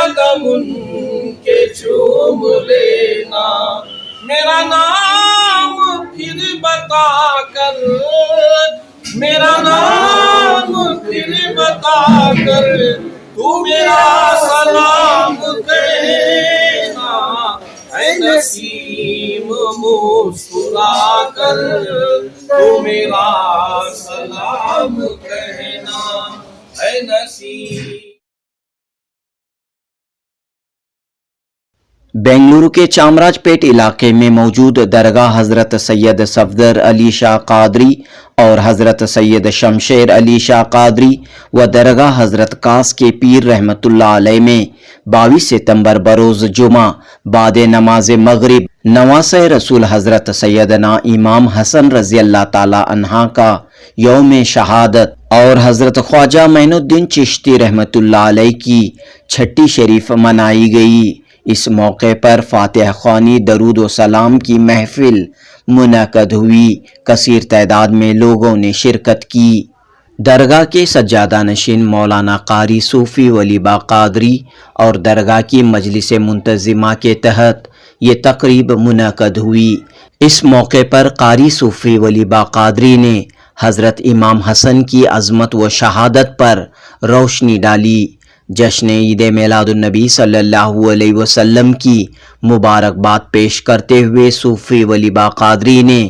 कदम उनके चूम लेना, मेरा नाम फिर बता कर, मेरा नाम फिर बता कर तू मेरा सलाम कहना, ऐ नसीम मुस्कुरा कर तू मेरा सलाम कहना, ऐ नसीम। बेंगलुरु के चामराजपेट इलाके में मौजूद दरगाह हज़रत सैयद सफदर अली शाह कादरी और हज़रत सैयद शमशेर अली शाह कादरी व दरगाह हज़रत कास के पीर रहमतुल्लाह अलैह में 22 सितंबर बरोज़ जुमा बाद नमाज मगरिब नवासे रसूल हज़रत सैयदना इमाम हसन रज़ी अल्लाह ताला अन्हा का यौम शहादत और हज़रत ख्वाजा मोइनुद्दीन चिश्ती रहमतुल्लाह अलैह की छठी शरीफ मनाई गई। इस मौके पर फातिहा ख्वानी दरूद व सलाम की महफिल मुनक़द हुई। कसीर तादाद में लोगों ने शिरकत की। दरगाह के सज्जादा नशीन मौलाना कारी सूफ़ी वलीबा कादरी और दरगाह की मजलिस मुंतज़िमा के तहत ये तकरीब मुनक़द हुई। इस मौके पर कारी सूफ़ी वलीबा कादरी ने हज़रत इमाम हसन की अज़मत व शहादत पर रोशनी डाली। जश्न ईद मिलादुन्नबी सल्लल्लाहु अलैहि वसल्लम की मुबारकबाद पेश करते हुए सूफ़ी वलीबा कादरी ने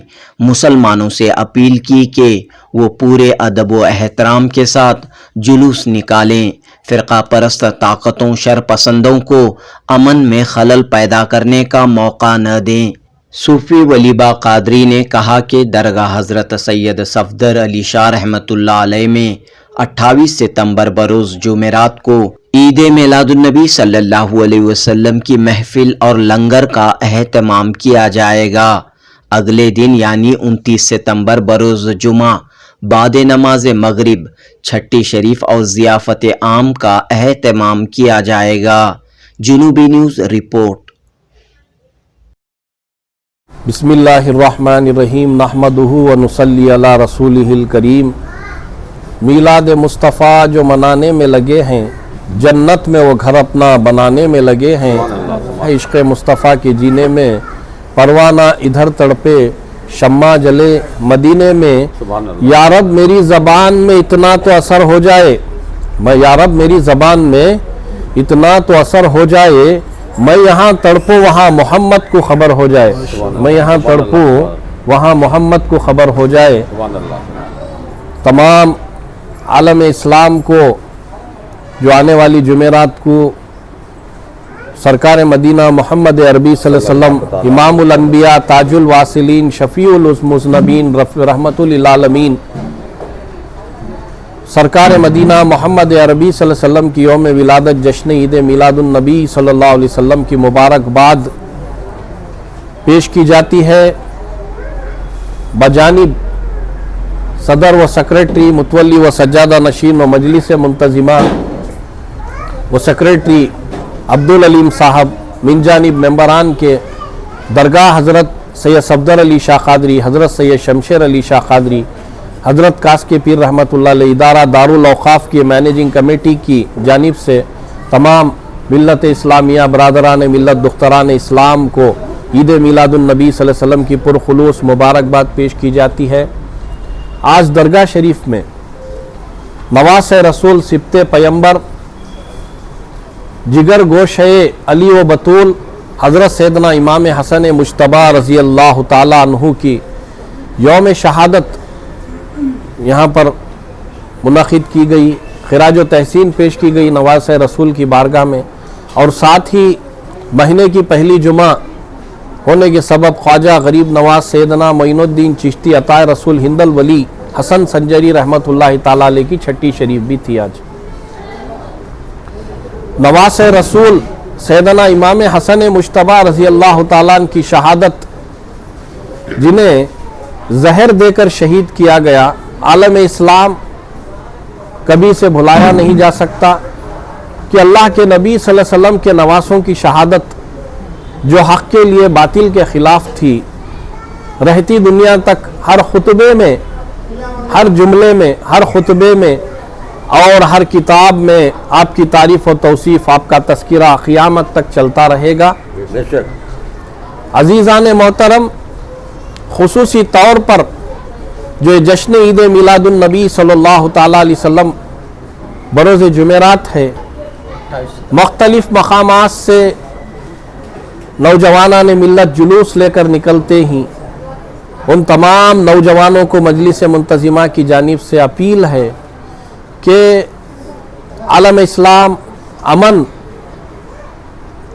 मुसलमानों से अपील की कि वो पूरे अदब व एहतराम के साथ जुलूस निकालें, फ़िरक़ा परस्त ताकतों शर पसंदों को अमन में खलल पैदा करने का मौका न दें। सूफ़ी वलीबा कादरी ने कहा कि दरगाह हज़रत सैयद सफदर अली शाह रहमतुल्लाह अलैह में 28 सितंबर बरोज़ जुमेरात को ईद मिलादुन्नबी सल्लल्लाहु अलैहि वसल्लम की महफिल और लंगर का एहतमाम किया जाएगा। अगले दिन यानी 29 सितंबर बरोज़ जुमा बाद नमाज मगरिब छठी शरीफ और ज़ियाफ़त आम का एहतमाम किया जाएगा। जुनूबी न्यूज़ रिपोर्ट। बिस्मिल्लाहिर्रहमानिर्रहीम नहमदुहु व नुसल्ली अला रसूलिहिल करीम। मीलाद मुस्तफ़ा जो मनाने में लगे हैं, जन्नत में वो घर अपना बनाने में लगे हैं। इश्क़ मुस्तफ़ा के जीने में परवाना इधर तड़पे, शम्मा जले मदीने में। या रब मेरी ज़बान में इतना तो असर हो जाए, मैं या रब मेरी ज़बान में इतना तो असर हो जाए, मैं यहाँ तड़पूँ वहाँ मोहम्मद को ख़बर हो जाए, मैं यहाँ तड़पूँ वहाँ मोहम्मद को ख़बर हो जाए। तमाम आलम इस्लाम को जो आने वाली जुमेरात को सरकार मदीना मोहम्मद अरबी सल्लल्लाहु अलैहि वसल्लम इमामुल अनबिया ताजुल वासिलीन शफ़ीउल मुज़नबीन रहमतुल लिल आलमीन सरकार मदीना मोहम्मद अरबी सल्लल्लाहु अलैहि वसल्लम की यौम विलादत जश्न ईद मिलादुन्नबी सल्लल्लाहु अलैहि वसल्लम की मुबारकबाद पेश की जाती है। बजानिब सदर व सेक्रेटरी मुतवल्ली व सज्जादा नशीन व मजलिस मुंतज़िमा व सेक्रेटरी अब्दुल अलीम साहब, मिन जानिब मेंबरान के दरगाह हज़रत सैयद सफदर अली शाह कादरी, हज़रत सैयद शमशेर अली शाह कादरी, हज़रत कास के पीर रहमतुल्लाह अलैह इदारा दारुल औक़ाफ़ की मैनेजिंग कमेटी की जानिब से तमाम मिल्लत इस्लामिया बरादरान मिल्लत दुख्तरान इस्लाम को ईद मिलादुन्नबी सल्लल्लाहु अलैहि वसल्लम की पुरखुलूस मुबारकबाद पेश की जाती है। आज दरगाह शरीफ में नवासे रसूल सिब्ते पैगंबर जिगर गोशे अली व बतूल हज़रत सैयदना इमाम हसन मुज्तबा रज़ी अल्लाह ताला अन्हु की यौम शहादत यहाँ पर मुनक़िद की गई। खिराज व तहसीन पेश की गई नवासे रसूल की बारगाह में, और साथ ही महीने की पहली जुमा होने के सबब ख्वाजा गरीब नवाज सैयदना मोइनुद्दीन चिश्ती अताए रसूल हिंदल वली हसन संजरी रहमतुल्लाह ताला अलैह की छठी शरीफ भी थी। आज नवासे रसूल सैयदना इमाम हसन मुज्तबा रज़ी अल्लाह ताला अन्हु की शहादत, जिन्हें जहर देकर शहीद किया गया, आलम इस्लाम कभी से भुलाया नहीं जा सकता कि अल्लाह के नबी सल्लल्लाहु अलैहि वसल्लम के नवासों की शहादत जो हक़ के लिए बातिल के ख़िलाफ़ थी, रहती दुनिया तक हर खुतबे में, हर जुमले में, हर खुतबे में और हर किताब में आपकी तारीफ और तौसीफ, आपका तस्किरा क़यामत तक चलता रहेगा। अजीज़ान मोहतरम, खुसूसी तौर पर जो जश्न ईद मिलादुन नबी सल्लल्लाहु ताला अलैहि वसल्लम बरोज़ जुमेरात है, मुख्तलिफ मकामात से नौजवाना ने मिल्लत जुलूस लेकर निकलते ही उन तमाम नौजवानों को मजलिस मुंतज़िमा की जानिब से अपील है कि आलम इस्लाम अमन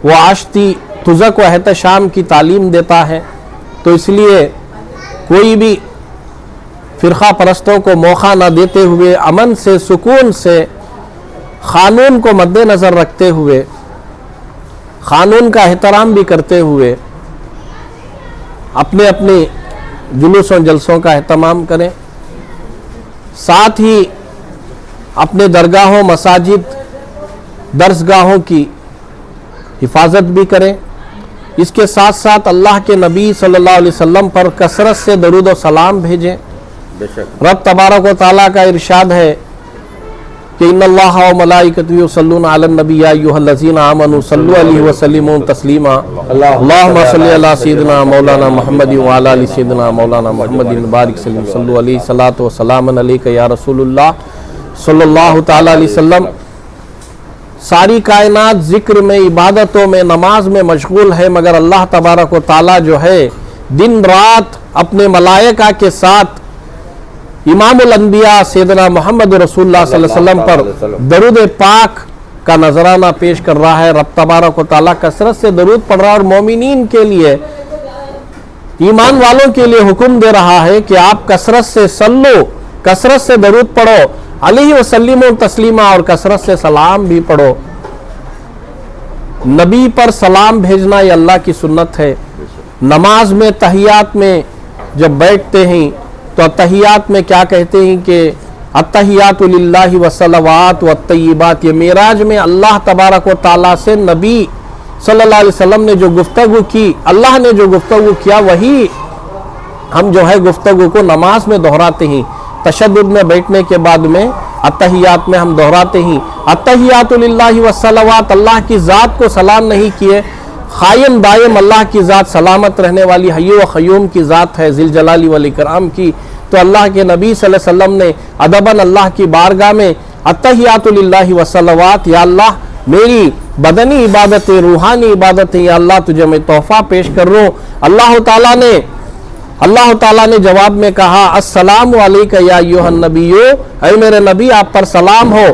व आश्ती तुज़क व एहतशाम की तालीम देता है, तो इसलिए कोई भी फ़िरक़ा परस्तों को मौका न देते हुए अमन से, सुकून से, क़ानून को मद्देनज़र रखते हुए, क़ानून का एहतराम भी करते हुए अपने अपने जुलूसों जलसों का एहतमाम करें। साथ ही अपने दरगाहों, मसाजिद, दरसगाहों की हिफाजत भी करें। इसके साथ साथ अल्लाह के नबी सल्लल्लाहु अलैहि वसल्लम पर कसरत से दरूद व सलाम भेजें। रब तबारक व तआला का इरशाद है कि इन्नल्लाह व मलाइकतहु युसल्लूना अलन नबी या अय्युहल्लज़ीना आमनू सल्लु अलैहि व सल्लिमू तस्लीमा। अल्लाहुम्मा सल्लि अला सय्यिदिना मौलाना मुहम्मद व अला आलि सय्यिदिना मौलाना मुहम्मद बारिक सल्लु अलैहि सलातु व सलामन अलैका या रसूलुल्लाह सल्लल्लाहु ताला अलैहि वसल्लम। सारी कायनात जिक्र में, इबादतों में, नमाज में मशगूल है, मगर अल्लाह तबारक व तआला जो है दिन रात अपने मलाइका के साथ इमामुल अंबिया सैयदना मोहम्मद रसूलुल्लाह सल्लल्लाहु अलैहि वसल्लम पर दरूद पाक का नजराना पेश कर रहा है। रब तबारक व तआला कसरत से दरूद पढ़ रहा है और मोमिनीन के लिए, ईमान वालों के लिए हुक्म दे रहा है कि आप कसरत से सल्लो, कसरत से दरूद पढ़ो, अलैहि वसल्लिमो तस्लीमा, और कसरत से सलाम भी पढ़ो। नबी पर सलाम भेजना ये अल्लाह की सुन्नत है। नमाज में तहियात में जब बैठते हैं तो अत्तहियात में क्या कहते हैं कि अत्तहियातु लिल्लाहि वस्सलावात वत्तय्यिबात। ये मेराज में अल्लाह तबारक व तआला से नबी सल्लल्लाहु अलैहि वसल्लम ने जो गुफ्तगू की, अल्लाह ने जो गुफ्तगू किया, वही हम जो है गुफ्तगू को नमाज में दोहराते हैं। तशद्दुद में बैठने के बाद में अत्तहियात में हम दोहराते हैं अत्तहियातु लिल्लाहि वस्सलावात। अल्लाह की ज़ात को सलाम नहीं किए, क़ायम दायम अल्लाह की ज़ात, सलामत रहने वाली हय्यु व क़य्यूम की ज़ात है, ज़िल जलाली वल इकराम की। तो अल्लाह के नबी सल्लल्लाहु अलैहि वसल्लम ने अदबन अल्लाह की बारगाह में अत्तहियातु लिल्लाहि वस्सलावात, या अल्लाह मेरी बदनी इबादतें, रूहानी इबादतें, या अल्लाह तुझे मैं तोहफ़ा पेश कर रहा हूँ। अल्लाह ताला ने जवाब में कहा अस्सलामु अलैका या अय्युहन नबिय्यु, ऐ मेरे नबी आप पर सलाम हो।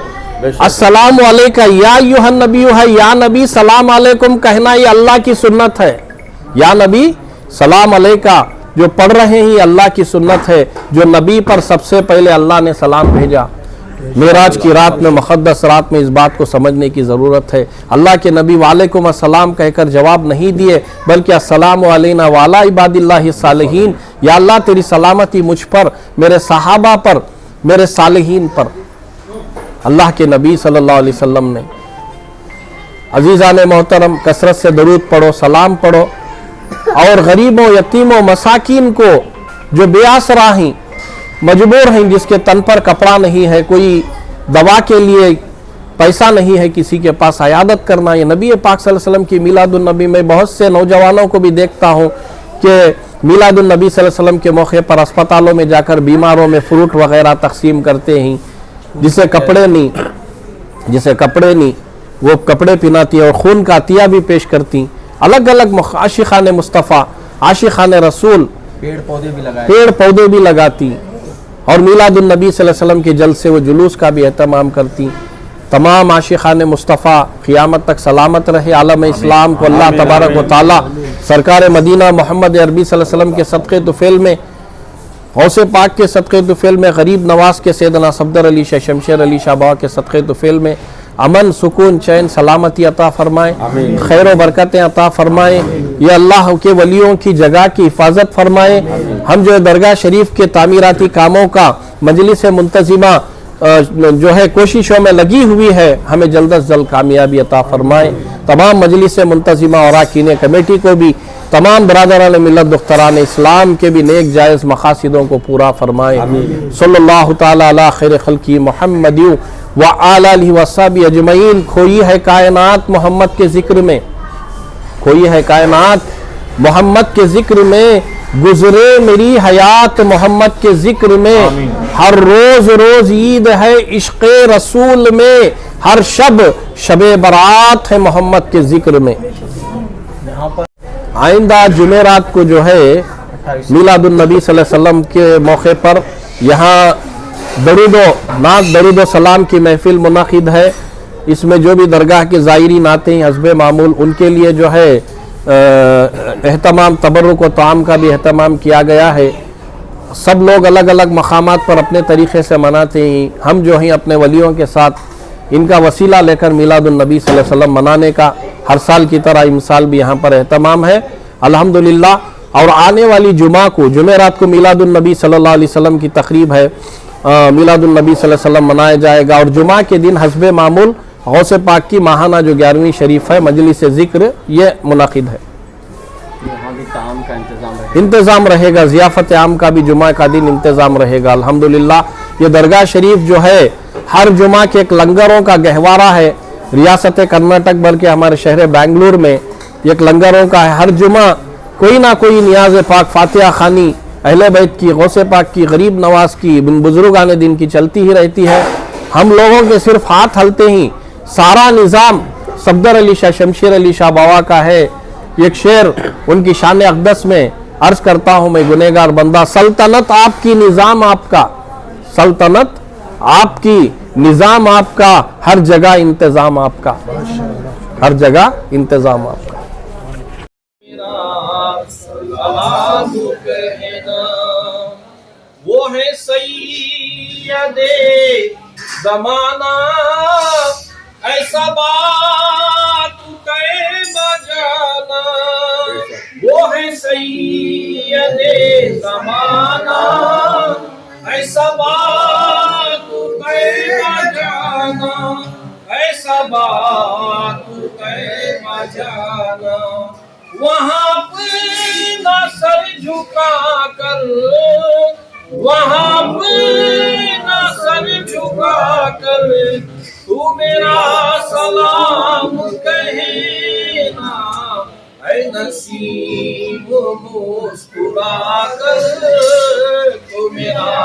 अस्सलामु अलैका या अय्युहन नबिय्यु है, या नबी सलाम अलैकुम कहना ये अल्लाह की सुन्नत है। या नबी सलाम अलैका जो पढ़ रहे हैं अल्लाह की सुन्नत है, जो नबी पर सबसे पहले अल्लाह ने सलाम भेजा। मेराज की रात में, मुक़द्दस रात में इस बात को समझने की ज़रूरत है। अल्लाह के नबी वालेकुम अस्सलाम कहकर जवाब नहीं दिए, बल्कि अस्सलामु अलैना व अला इबादिल्लाहि सालिहीन, या अल्लाह तेरी सलामती मुझ पर, मेरे सहाबा पर, मेरे सालिहीन पर। अल्लाह के नबी सल्लल्लाहु अलैहि वसल्लम ने अजीज़ान मोहतरम कसरत से दरूद पढ़ो, सलाम पढ़ो, और गरीबों, यतीमों, मसाकीन को जो बेआसरा हैं, मजबूर हैं, जिसके तन पर कपड़ा नहीं है, कोई दवा के लिए पैसा नहीं है, किसी के पास अयादत करना। ये नबी पाक सल्लल्लाहु अलैहि वसल्लम की मिलादुन नबी में बहुत से नौजवानों को भी देखता हूँ कि मिलादुन नबी सल्लल्लाहु अलैहि वसल्लम के मौके पर अस्पतालों में जाकर बीमारों में फ्रूट वगैरह तकसीम करते हैं। जिसे कपड़े नहीं वो कपड़े पहनाती है और खून का अतिया भी पेश करती। अलग अलग आशिक़ान मुस्तफ़ा, आशिक़ान रसूल पेड़ पौधे भी लगाती, और मिलादुन नबी सल्लल्लाहु अलैहि वसल्लम के जलसे व जुलूस का भी एहतमाम करती। तमाम आशिक़ान मुस्तफ़ा क़यामत तक सलामत रहे। आलम इस्लाम को अल्लाह तबारक व तआला सरकार मदीना मोहम्मद अरबी सल्लल्लाहु अलैहि वसल्लम के सदक़े तुफ़ैल में, गौसे पाक के सदक़े तुफ़ैल में, गरीब नवाज के सैयदना सफदर अली शाह शमशेर अली शाह बाबा के सदक़े तुफ़ैल में अमन, सुकून, चैन, सलामती अता फरमाए, खैर व बरकतें अता फरमाए। ये अल्लाह के वलियों की जगह की हिफाजत फरमाए। हम जो दरगाह शरीफ के तामीराती कामों का मजलिस मुंतज़िमा जो है कोशिशों में लगी हुई है, हमें जल्द अज जल्द कामयाबी अता फरमाए। तमाम मजलिस मुंतज़िमा और अरकान कमेटी को भी, तमाम बरादरान मिल्लत दुख्तरान इस्लाम के भी नेक जायज़ मकासदों को पूरा फरमाए। सल्लल्लाहु ताला अला खैर खल्की मुहम्मद व आलिहि वस्सहबी अजमईन। खोई है कायनात मोहम्मद के जिक्र में, खोई है कायनात मोहम्मद के जिक्र में, गुजरे मेरी हयात मोहम्मद के जिक्र में। हर रोज रोज ईद है इश्क़ रसूल में, हर शब शबे बरात है मोहम्मद के जिक्र में। आइंदा जुमेरात को जो है मिलादुन नबी सल्लल्लाहु अलैहि वसल्लम के मौके पर यहाँ दरूदो सलाम की महफिल मुनाकिद है। इसमें जो भी दरगाह के ज़ायरीन आते हैं हस्बे मामूल, उनके लिए जो है एहतमाम तबर्रुक व ताम का भी एहतमाम किया गया है। सब लोग अलग अलग मकामात पर अपने तरीक़े से मनाते हैं। हम जो हैं अपने वलियों के साथ इनका वसीला लेकर मिलादुन नबी सल्लल्लाहु अलैहि वसल्लम मनाने का हर साल की तरह इस साल भी यहाँ पर एहतमाम है अल्हम्दुलिल्लाह। और आने वाली जुमा को, जुमेरात को मिलादुन नबी सल्लल्लाहु अलैहि वसल्लम की तकरीब है, मिलादुन नबी सल्लल्लाहु अलैहि वसल्लम मनाया जाएगा। और जुमा के दिन हस्बे मामूल गौसे पाक की माहाना जो 11वीं शरीफ है मजलिस ज़िक्र, ये मुनाकिद है। इंतज़ाम रहेगा, ज़ियाफ़त आम का भी जुमा का दिन इंतज़ाम रहेगा अल्हम्दुलिल्लाह। ये दरगाह शरीफ जो है हर जुमा के एक लंगरों का गहवारा है। रियासत कर्नाटक बल्कि हमारे शहर बेंगलुरु में एक लंगरों का है। हर जुमा कोई ना कोई नियाज़ पाक, फातिहा खानी अहले बैत की, गौसे पाक की, गरीब नवाज की, बुजुर्गाने दिन की चलती ही रहती है। हम लोगों के सिर्फ हाथ हलते ही सारा निज़ाम सफदर अली शाह शमशेर अली शाह बाबा का है। एक शेर उनकी शान अक़दस में अर्ज करता हूँ मैं गुनहगार बंदा, सल्तनत आपकी निज़ाम आपका, सल्तनत आपकी निज़ाम आपका, हर जगह इंतज़ाम आपका, हर जगह इंतज़ाम आपका। वो है सैयदे ज़माना, ऐसा बात कहे बजाना। वो है सैयदे ज़माना, ऐसा बात कहे बजाना, ऐसा बात कहे बजाना। वहाँ पे ना सर झुका कर, वहाँ पे ना सर झुका कर, तू मेरा सलाम कहना। ऐ नसीब मुस्कुरा कर, तू मेरा